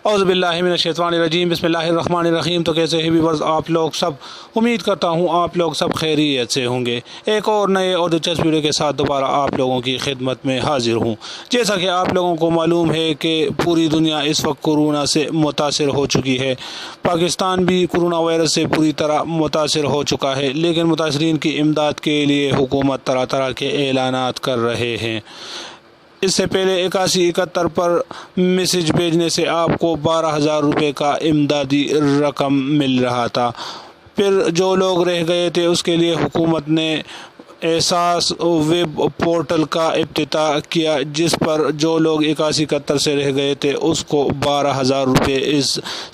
اعوذ باللہ من الشیطان الرجیم، بسم اللہ الرحمن الرحیم۔ تو کیسے ہیں ویورز آپ لوگ سب؟ امید کرتا ہوں آپ لوگ سب خیریت سے ہوں گے۔ ایک اور نئے اور دلچسپ ویڈیو کے ساتھ دوبارہ آپ لوگوں کی خدمت میں حاضر ہوں۔ جیسا کہ آپ لوگوں کو معلوم ہے کہ پوری دنیا اس وقت کورونا سے متاثر ہو چکی ہے۔ پاکستان بھی کورونا وائرس سے پوری طرح متاثر ہو چکا ہے، لیکن متاثرین کی امداد کے لیے حکومت طرح طرح کے اعلانات کر رہے ہیں۔ اس سے پہلے 8171 پر میسج بھیجنے سے آپ کو 12,000 روپے کا امدادی رقم مل رہا تھا۔ پھر جو لوگ رہ گئے تھے اس کے لیے حکومت نے احساس ویب پورٹل کا افتتاح کیا، جس پر جو لوگ 8171 سے رہ گئے تھے اس کو 12,000 روپے اس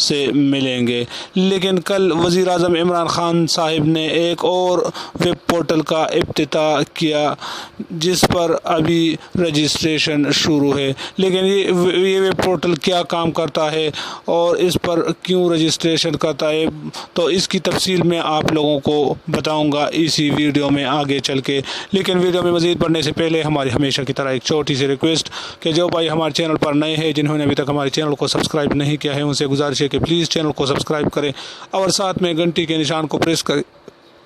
سے ملیں گے۔ لیکن کل وزیر اعظم عمران خان صاحب نے ایک اور ویب پورٹل کا افتتاح کیا، جس پر ابھی رجسٹریشن شروع ہے۔ لیکن یہ ویب پورٹل کیا کام کرتا ہے اور اس پر کیوں رجسٹریشن کرتا ہے، تو اس کی تفصیل میں آپ لوگوں کو بتاؤں گا اسی ویڈیو میں آگے چل کے۔ لیکن ویڈیو میں مزید بڑھنے سے پہلے ہماری ہمیشہ کی طرح ایک چھوٹی سی ریکویسٹ کہ جو بھائی ہمارے چینل پر نئے ہیں، جنہوں نے ابھی تک ہمارے چینل کو سبسکرائب نہیں کیا ہے، ان سے گزارش ہے کہ پلیز چینل کو سبسکرائب کریں اور ساتھ میں گھنٹی کے نشان کو پریس کریں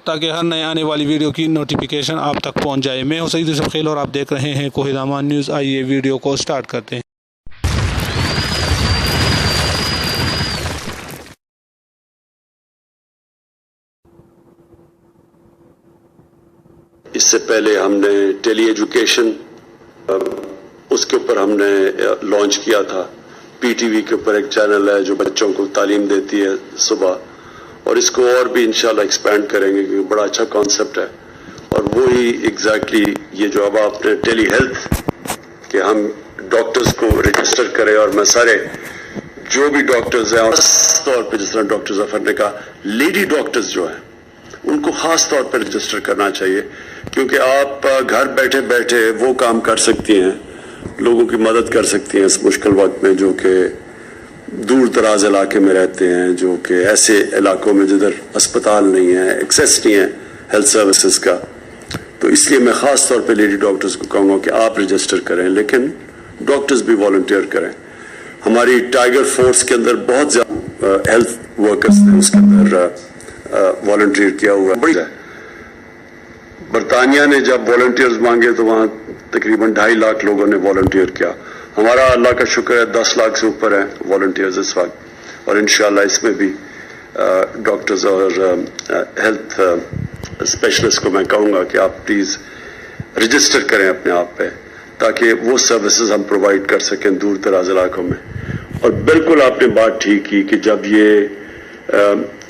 تاکہ ہر نئے آنے والی ویڈیو کی نوٹیفیکیشن آپ تک پہنچ جائے۔ میں ہوں سعید یوسف خیل اور آپ دیکھ رہے ہیں کوہ دامان نیوز۔ آئیے ویڈیو کو سٹارٹ کرتے ہیں۔ اس سے پہلے ہم نے ٹیلی ایجوکیشن اس کے اوپر ہم نے لانچ کیا تھا۔ پی ٹی وی کے اوپر ایک چینل ہے جو بچوں کو تعلیم دیتی ہے صبح، اور اس کو اور بھی انشاءاللہ ایکسپینڈ کریں گے کیونکہ بڑا اچھا کانسیپٹ ہے۔ اور وہی ایگزیکٹلی یہ جو اب آپ نے ٹیلی ہیلتھ کہ ہم ڈاکٹرز کو رجسٹر کریں، اور میں سارے جو بھی ڈاکٹرز ہیں، اور خاص طور پہ جس طرح ڈاکٹر ظفر نے کہا لیڈی ڈاکٹرز جو ہیں ان کو خاص طور پر رجسٹر کرنا چاہیے، کیونکہ آپ گھر بیٹھے بیٹھے وہ کام کر سکتی ہیں، لوگوں کی مدد کر سکتی ہیں اس مشکل وقت میں، جو کہ دور دراز علاقے میں رہتے ہیں، جو کہ ایسے علاقوں میں جدھر اسپتال نہیں ہے، ایکسیس نہیں ہے ہیلتھ سروسز کا۔ تو اس لیے میں خاص طور پہ لیڈی ڈاکٹرز کو کہوں گا کہ آپ رجسٹر کریں، لیکن ڈاکٹرز بھی والنٹیئر کریں۔ ہماری ٹائیگر فورس کے اندر بہت زیادہ ہیلتھ ورکرز نے اس کے اندر والنٹیئر کیا ہوا ہے۔ برطانیہ نے جب والنٹیئرز مانگے تو وہاں تقریباً 2.5 لاکھ لوگوں نے والنٹیئر کیا۔ ہمارا اللہ کا شکر ہے 10 لاکھ سے اوپر ہیں والنٹیئرز اس وقت، اور انشاءاللہ اس میں بھی ڈاکٹرز اور ہیلتھ اسپیشلسٹ کو میں کہوں گا کہ آپ پلیز رجسٹر کریں اپنے آپ پہ، تاکہ وہ سروسز ہم پرووائڈ کر سکیں دور دراز علاقوں میں۔ اور بالکل آپ نے بات ٹھیک کی کہ جب یہ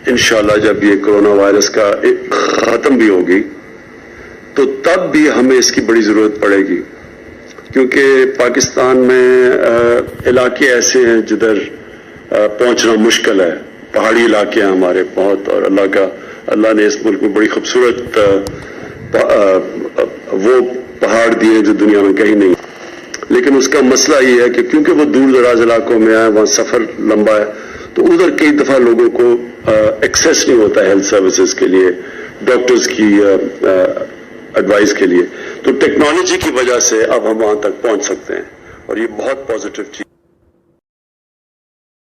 انشاءاللہ جب یہ کرونا وائرس کا ختم بھی ہوگی تو تب بھی ہمیں اس کی بڑی ضرورت پڑے گی، کیونکہ پاکستان میں علاقے ایسے ہیں جدھر پہنچنا مشکل ہے، پہاڑی علاقے ہیں ہمارے بہت، اور اللہ نے اس ملک میں بڑی خوبصورت وہ پہاڑ دیے جو دنیا میں کہیں نہیں۔ لیکن اس کا مسئلہ یہ ہے کہ کیونکہ وہ دور دراز علاقوں میں ہے، وہاں سفر لمبا ہے، تو ادھر کئی دفعہ لوگوں کو ایکسیس نہیں ہوتا ہے ہیلتھ سروسز کے لیے، ڈاکٹرز کی ایڈوائز کے لیے۔ تو ٹیکنالوجی کی وجہ سے اب ہم وہاں تک پہنچ سکتے ہیں، اور یہ بہت پازیٹیو چیز